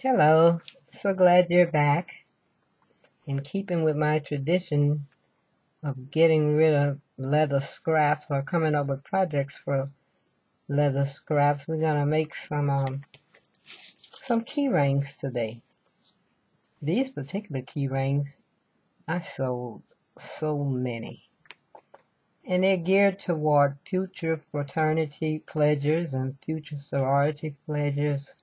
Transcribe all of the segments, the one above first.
Hello, so glad you're back. In keeping with my tradition of getting rid of leather scraps or coming up with projects for leather scraps, we're gonna make some key rings today. These particular key rings, I sold so many, and they're geared toward future fraternity pledgers and future sorority pledgers,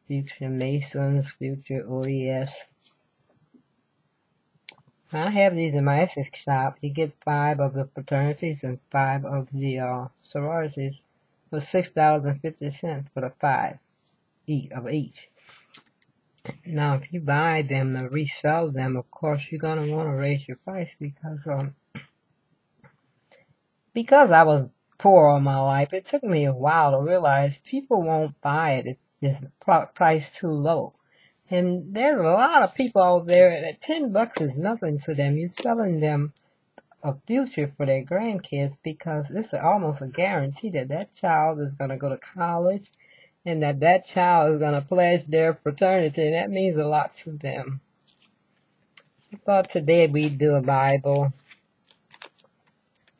future Masons, future OES. I have these in my Essex shop. You get 5 of the fraternities and 5 of the sororities for $6.50 for the 5 of each. Now, if you buy them and resell them, of course, you're going to want to raise your price because I was poor all my life. It took me a while to realize people won't buy it if the price too low. And there's a lot of people out there that $10 is nothing to them. You're selling them a future for their grandkids because it's almost a guarantee that that child is going to go to college and that child is going to pledge their fraternity. And that means a lot to them. I thought today we'd do a Bible.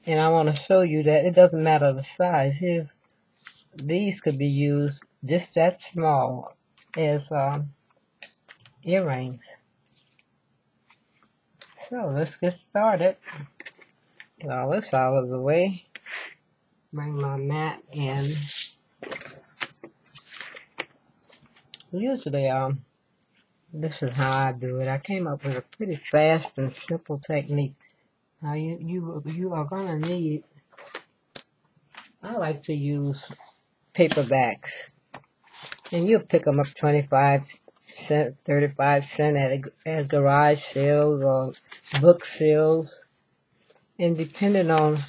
And I want to show you that it doesn't matter the size. These could be used just that small as earrings. So let's get started. Get all this out of the way. Bring my mat in. Usually, this is how I do it. I came up with a pretty fast and simple technique. Now you are gonna need. I like to use paperbacks, and you'll pick them up 25 cents, 35 cents at garage sales or book sales. And depending on,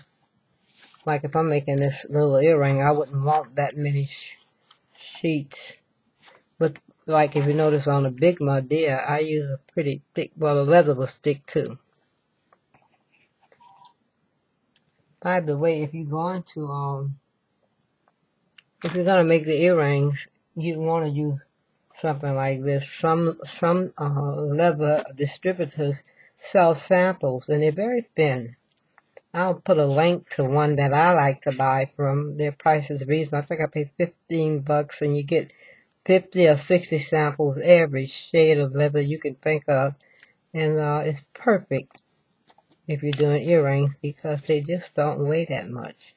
like if I'm making this little earring, I wouldn't want that many sheets. But like if you notice on a big Madea, I use a pretty thick, well the leather will stick too. By the way, if you're going to make the earrings, you want to use something like this. Some leather distributors sell samples and they're very thin. I'll put a link to one that I like to buy from. Their price is reasonable. I think I paid $15 and you get 50 or 60 samples, every shade of leather you can think of. And it's perfect if you're doing earrings because they just don't weigh that much.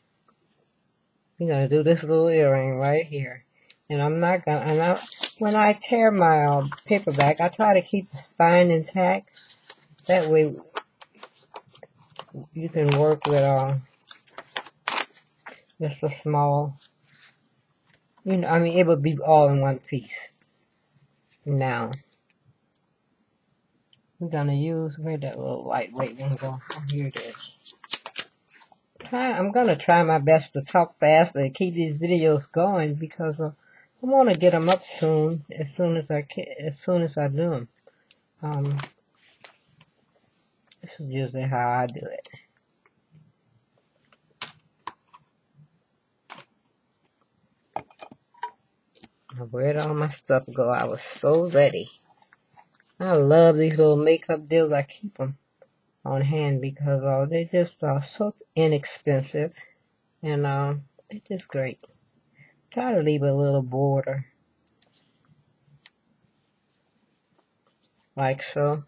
I'm going to do this little earring right here. And I'm not going to, when I tear my paperback, I try to keep the spine intact. That way you can work with just a small, it would be all in one piece. Now, we're going to use, where'd that little lightweight one go? Oh, here it is. I'm going to try my best to talk fast and keep these videos going because I want to get them up soon, as soon as I do them. This is usually how I do it. Where'd all my stuff go? I was so ready. I love these little makeup deals. I keep them on hand because they just are so inexpensive and they're just great. Try to leave a little border like so.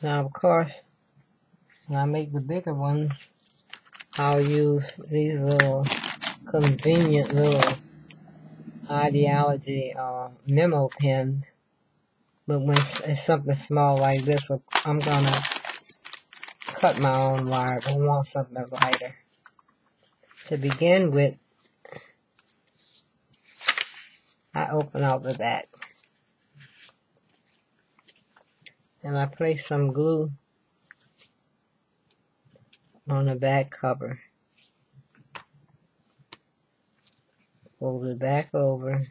Now of course when I make the bigger ones I'll use these little convenient little ideology memo pens. But when it's something small like this, I'm gonna cut my own wires. I want something lighter. To begin with, I open out the back. And I place some glue on the back cover. Fold it back over.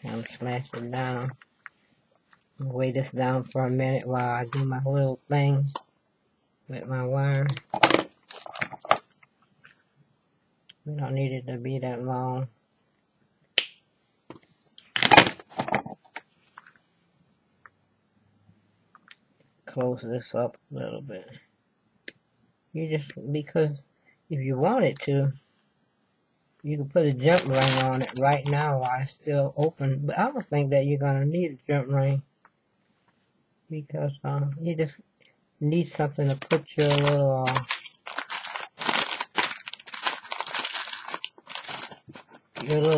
And smash it down. Weigh this down for a minute while I do my little thing with my wire. We don't need it to be that long. Close this up a little bit. Because if you wanted to, you can put a jump ring on it right now while it's still open. But I don't think that you're going to need a jump ring, because you just need something to put your little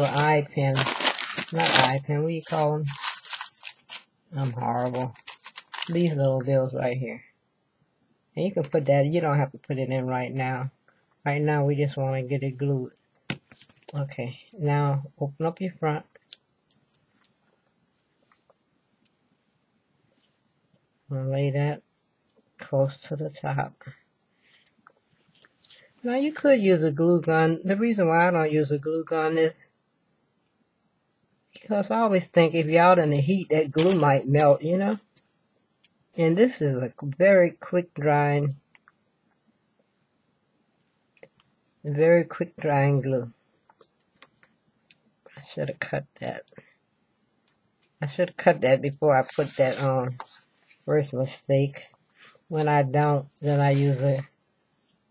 eye pin. Not eye pin, what do you call them? I'm horrible. These little deals right here. And you can put that, you don't have to put it in right now. Right now we just want to get it glued. Okay, now open up your front. And lay that close to the top. Now you could use a glue gun. The reason why I don't use a glue gun is because I always think if you're out in the heat, that glue might melt, you know? And this is a very quick drying glue. I should have cut that. I should have cut that before I put that on. First mistake. When I don't, then I use a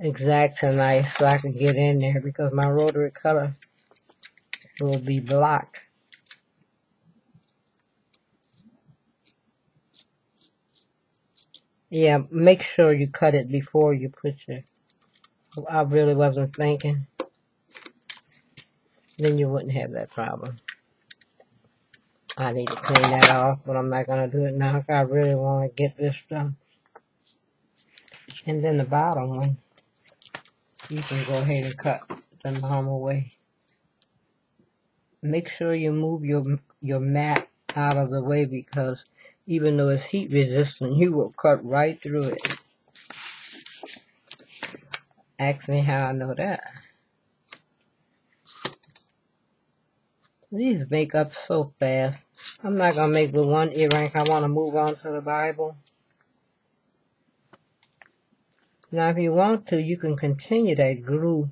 X-Acto knife so I can get in there, because my rotary cutter will be blocked. Yeah, make sure you cut it before you put your... I really wasn't thinking. Then you wouldn't have that problem. I need to clean that off, but I'm not going to do it now because I really want to get this done. And then the bottom one, you can go ahead and cut the normal way. Make sure you move your mat out of the way, because even though it's heat resistant, you will cut right through it. Ask me how I know that. These make up so fast. I'm not going to make the one earring. I want to move on to the Bible. Now if you want to, you can continue that glue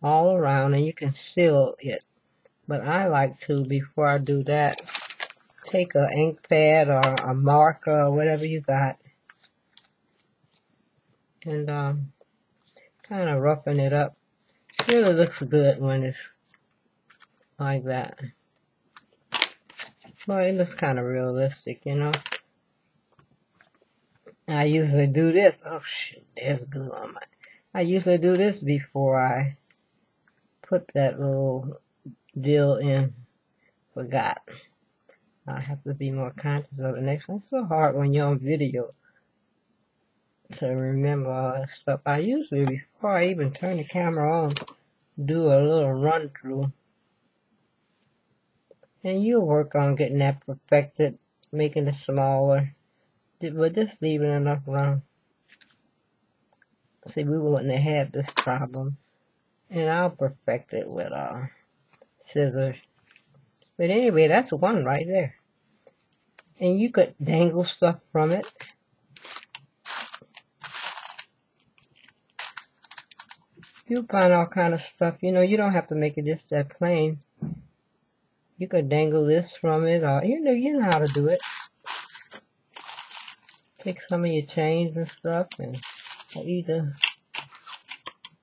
all around and you can seal it. But I like to, before I do that, take an ink pad or a marker or whatever you got, and kind of roughen it up. It really looks good when it's like that. Well, it looks kind of realistic, you know. I usually do this. Oh shit, there's glue on my... I usually do this before I put that little deal in. Forgot. I have to be more conscious of it next time. It's so hard when you're on video to remember all that stuff. I usually, before I even turn the camera on, do a little run through. And you'll work on getting that perfected, making it smaller. But just leaving enough room. See, we wouldn't have had this problem. And I'll perfect it with scissors. But anyway, that's one right there. And you could dangle stuff from it. You'll find all kind of stuff. You know, you don't have to make it just that plain. You could dangle this from it, or you know how to do it. Take some of your chains and stuff and either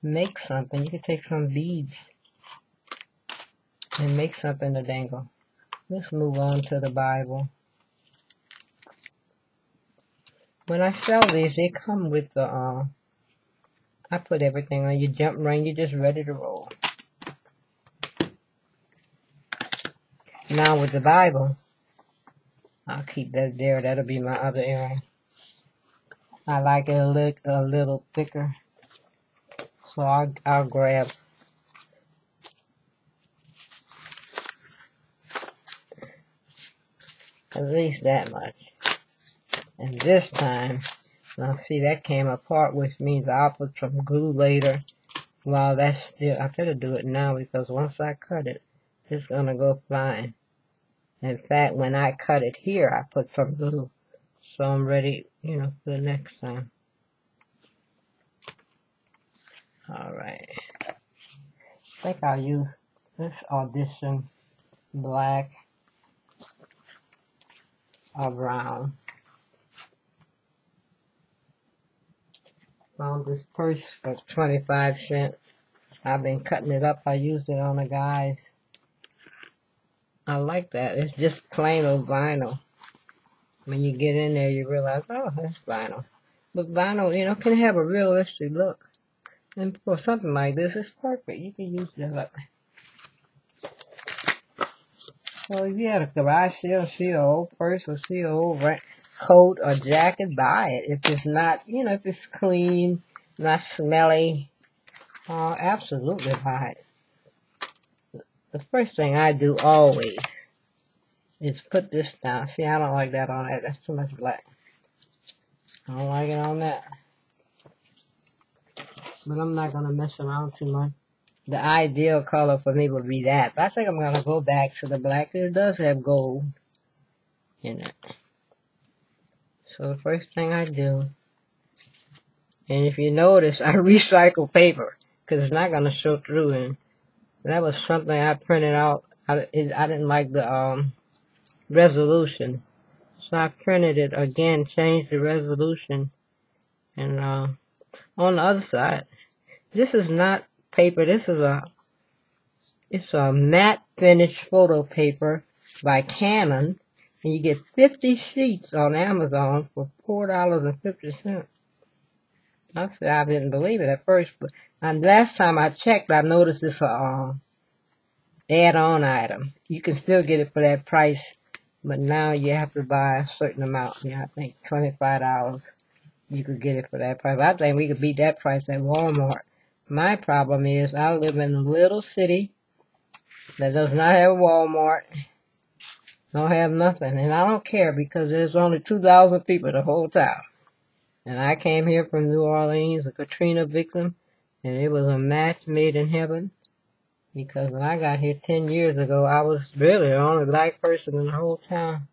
make something. You could take some beads and make something to dangle. Let's move on to the Bible. When I sell these, they come with the, I put everything on your jump ring. You're just ready to roll. Now with the Bible, I'll keep that there. That'll be my other earring. I like it a little thicker, so I'll grab at least that much. And this time, now see, that came apart, which means I'll put some glue later. While that's still, I better do it now, because once I cut it, it's gonna go flying. In fact, when I cut it here, I put some glue. So I'm ready, you know, for the next time. Alright. I think I'll use this Audition black or brown. Found this purse for 25 cents. I've been cutting it up. I used it on the guys. I like that. It's just plain old vinyl. When you get in there, you realize, oh, that's vinyl. But vinyl, you know, can have a realistic look. And for something like this, it's perfect. You can use that up. So if you had a garage sale, see an old purse or see an old coat or jacket, buy it. If it's not, you know, if it's clean, not smelly, absolutely buy it. The first thing I do always is put this down. See, I don't like that on that. That's too much black. I don't like it on that. But I'm not going to mess around too much. The ideal color for me would be that. But I think I'm going to go back to the black. It does have gold in it. So the first thing I do, and if you notice, I recycle paper because it's not going to show through. And that was something I printed out. I didn't like the resolution. So I printed it again, changed the resolution. And on the other side, this is not paper. This is it's a matte finish photo paper by Canon. And you get 50 sheets on Amazon for $4.50. I said I didn't believe it at first, but last time I checked, I noticed it's a add-on item. You can still get it for that price, but now you have to buy a certain amount. Yeah, I think $25. You could get it for that price. I think we could beat that price at Walmart. My problem is I live in a little city that does not have a Walmart. Don't have nothing, and I don't care because there's only 2,000 people the whole town. And I came here from New Orleans, a Katrina victim, and it was a match made in heaven. Because when I got here 10 years ago, I was really the only black person in the whole town.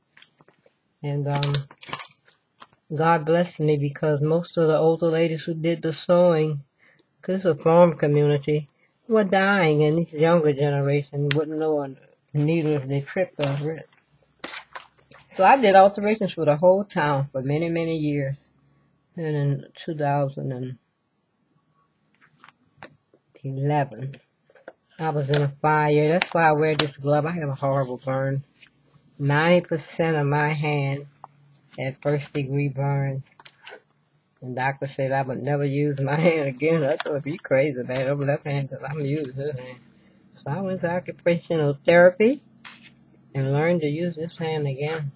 And God blessed me because most of the older ladies who did the sewing, because it's a farm community, were dying, and this younger generation wouldn't know a needle if they tripped over it. So I did alterations for the whole town for many, many years. And in 2011, I was in a fire. That's why I wear this glove. I have a horrible burn. 90% of my hand had first-degree burns. And doctor said I would never use my hand again. I thought, you crazy, man. Over left hand, because I'm going to use this hand. So I went to occupational therapy and learned to use this hand again.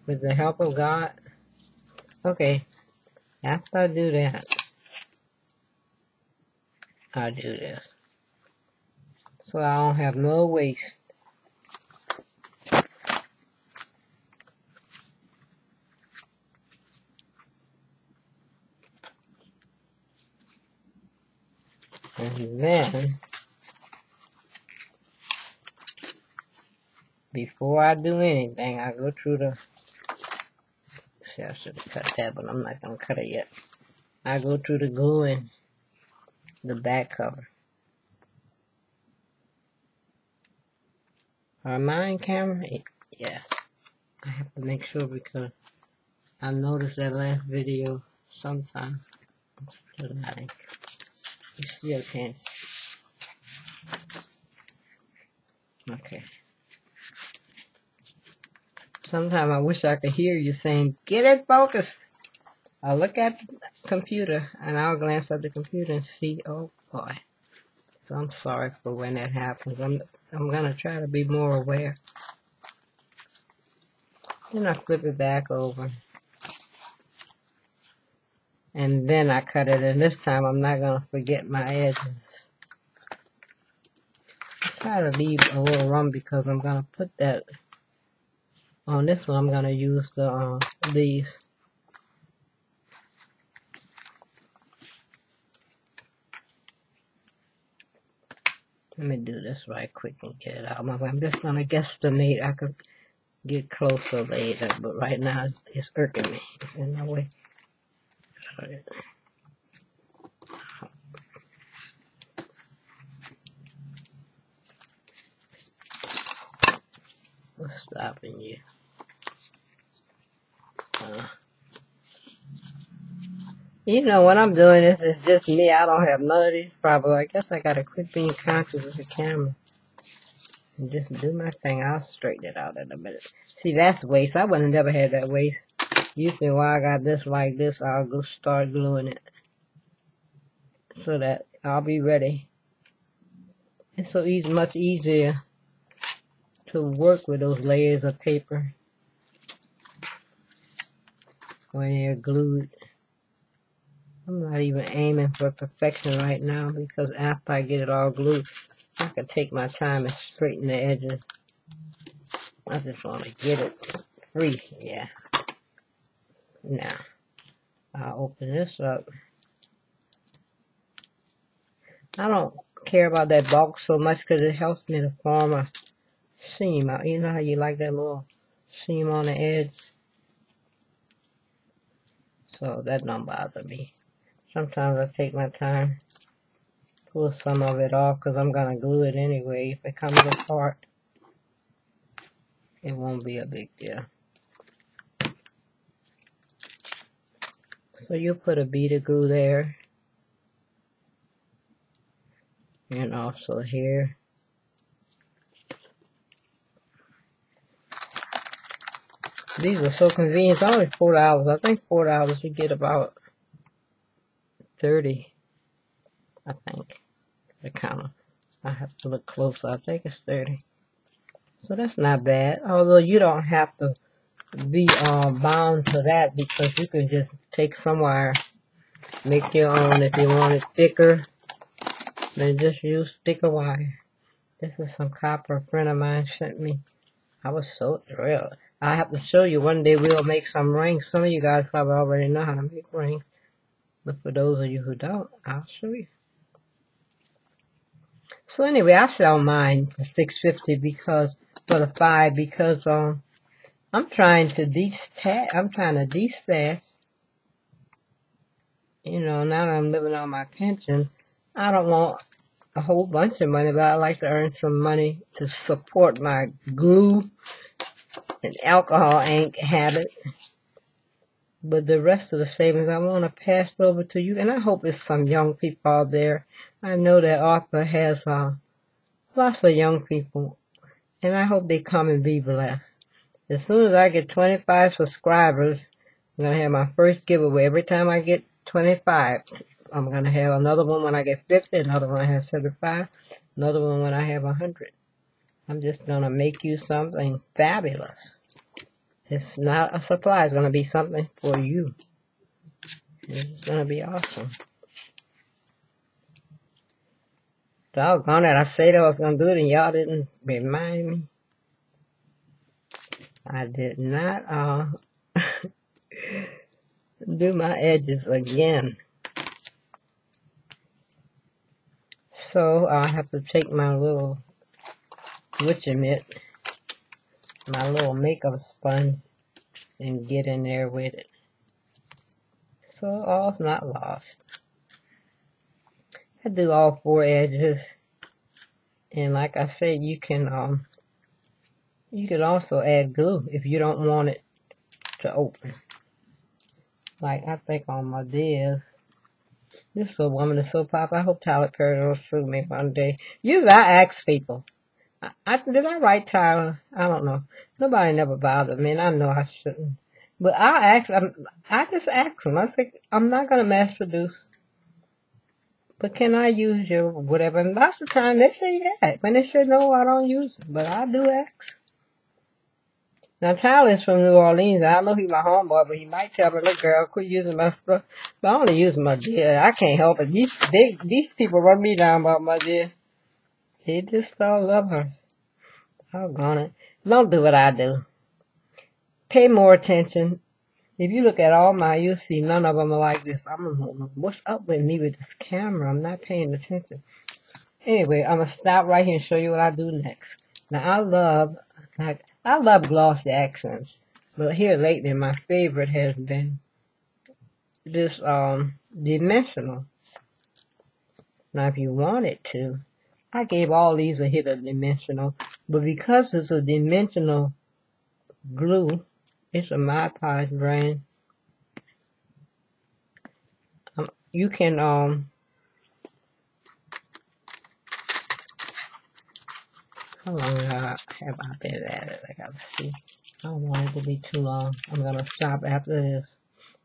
With the help of God. Okay, after I do that, I'll do this. So I don't have no waste. And then, before I do anything, I go through the, see, I should have cut that, but I'm not going to cut it yet. I go through the glue and the back cover. Are mine camera? Yeah. I have to make sure because I noticed that last video sometimes I'm still lying. You still can't see. Okay. Sometimes I wish I could hear you saying, get it focused. I'll look at the computer and I'll glance at the computer and see, oh boy. So I'm sorry for when that happens. I'm gonna try to be more aware. Then I flip it back over. And then I cut it, and this time I'm not gonna forget my edges. I try to leave a little room because I'm gonna put that on this one. I'm gonna use the these. Let me do this right quick and get it out of my way. I'm just gonna guesstimate. I could get closer later, but right now it's irking me. It's in my way. What's stopping you? You know, what I'm doing this is just me. I don't have none of these problems. I guess I gotta quit being conscious of the camera and just do my thing. I'll straighten it out in a minute. See, that's waste. I would have never had that waste. Usually when I got this like this, I'll go start gluing it so that I'll be ready. It's so easy, much easier to work with those layers of paper when they're glued. I'm not even aiming for perfection right now because after I get it all glued, I can take my time and straighten the edges. I just want to get it free. Yeah. Now, I'll open this up. I don't care about that bulk so much because it helps me to form a seam. You know how you like that little seam on the edge? So that don't bother me. Sometimes I take my time, pull some of it off because I'm going to glue it anyway. If it comes apart, it won't be a big deal. So you put a bead of glue there. And also here. These are so convenient. It's only $4. I think $4 you get about 30. I think. I have to look closer. I think it's 30. So that's not bad. Although you don't have to be bound to that because you can just take some wire, make your own if you want it thicker. Then just use thicker wire. This is some copper a friend of mine sent me. I was so thrilled. I have to show you one day. We'll make some rings. Some of you guys probably already know how to make rings. But for those of you who don't, I'll show you. So anyway, I sell mine for $6.50 because for the 5 because I'm trying to de-stash. You know, now that I'm living on my pension, I don't want a whole bunch of money, but I like to earn some money to support my glue and alcohol ink habit. But the rest of the savings I want to pass over to you, and I hope it's some young people out there. I know that Arthur has lots of young people, and I hope they come and be blessed. As soon as I get 25 subscribers, I'm going to have my first giveaway. Every time I get 25, I'm going to have another one when I get 50, another one when I have 75, another one when I have 100. I'm just going to make you something fabulous. It's not a supply. It's going to be something for you. It's going to be awesome. Doggone it. I said I was going to do it and y'all didn't remind me. I did not do my edges again. So I have to take my little witch mitt, my little makeup sponge, and get in there with it. So all's not lost. I do all 4 edges, and like I said, you can also add glue if you don't want it to open. Like I think on my this is a woman is so popular. I hope Tyler Perry will sue me one day. Usually I ask people. Did I write Tyler? I don't know. Nobody never bothered me, and I know I shouldn't. But I just ask them. I say, I'm not going to mass produce. But can I use your whatever? And lots of times they say yeah. When they say no, I don't use it. But I do ask. Now, Tyler's from New Orleans. I know he's my homeboy, but he might tell me, look, girl, quit using my stuff. But I only use my dear. I can't help it. These people run me down about my dear. They just don't love her. Doggone it. Don't do what I do. Pay more attention. If you look at all mine, you'll see none of them are like this. I'm what's up with me with this camera? I'm not paying attention. Anyway, I'm going to stop right here and show you what I do next. Now, I love glossy accents. But here lately, my favorite has been this dimensional. Now, if you wanted to, I gave all these a hit of dimensional. But because it's a dimensional glue, it's a Mod Podge brand. You can, how long have I been at it? I gotta see. I don't want it to be too long. I'm gonna stop after this.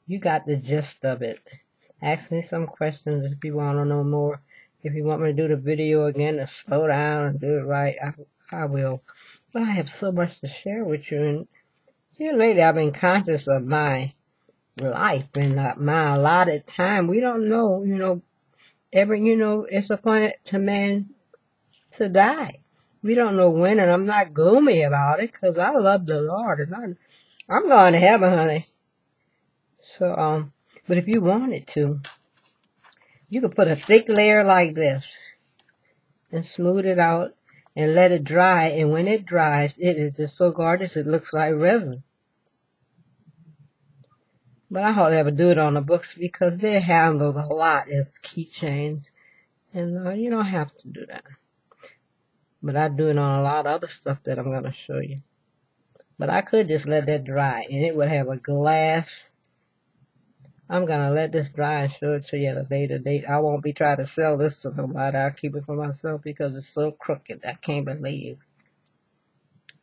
You got the gist of it. Ask me some questions if you want to know more. If you want me to do the video again to slow down and do it right, I will. But I have so much to share with you. And here lately, I've been conscious of my life and my allotted time. We don't know, it's appointed to man to die. We don't know when, and I'm not gloomy about it because I love the Lord and I'm going to heaven, honey. So, but if you wanted to, you could put a thick layer like this and smooth it out and let it dry. And when it dries, it is just so gorgeous it looks like resin. But I hardly ever do it on the books because they're handled a lot as keychains. And you don't have to do that. But I do it on a lot of other stuff that I'm going to show you. But I could just let that dry and it would have a glass. I'm going to let this dry and show it to you at a later date. I won't be trying to sell this to nobody. I'll keep it for myself because it's so crooked. I can't believe.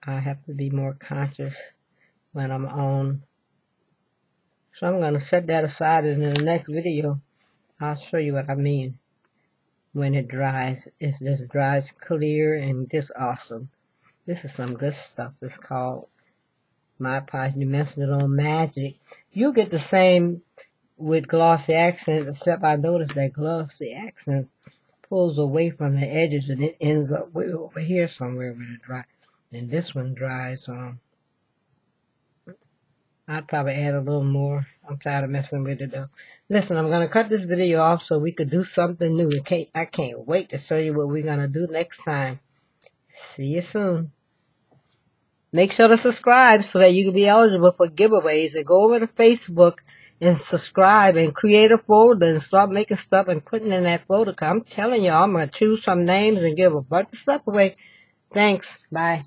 I have to be more conscious when I'm on. So I'm going to set that aside, and in the next video, I'll show you what I mean when it dries. It just dries clear and just awesome. This is some good stuff. It's called Mod Podge Dimensional Magic. You get the same with glossy accents, except I noticed that glossy accent pulls away from the edges and it ends up way over here somewhere when it dries. And this one dries I'd probably add a little more. I'm tired of messing with it though. Listen, I'm going to cut this video off so we could do something new. I can't wait to show you what we're going to do next time. See you soon. Make sure to subscribe so that you can be eligible for giveaways. And go over to Facebook and subscribe and create a folder and start making stuff and putting in that folder. I'm telling you, I'm going to choose some names and give a bunch of stuff away. Thanks. Bye.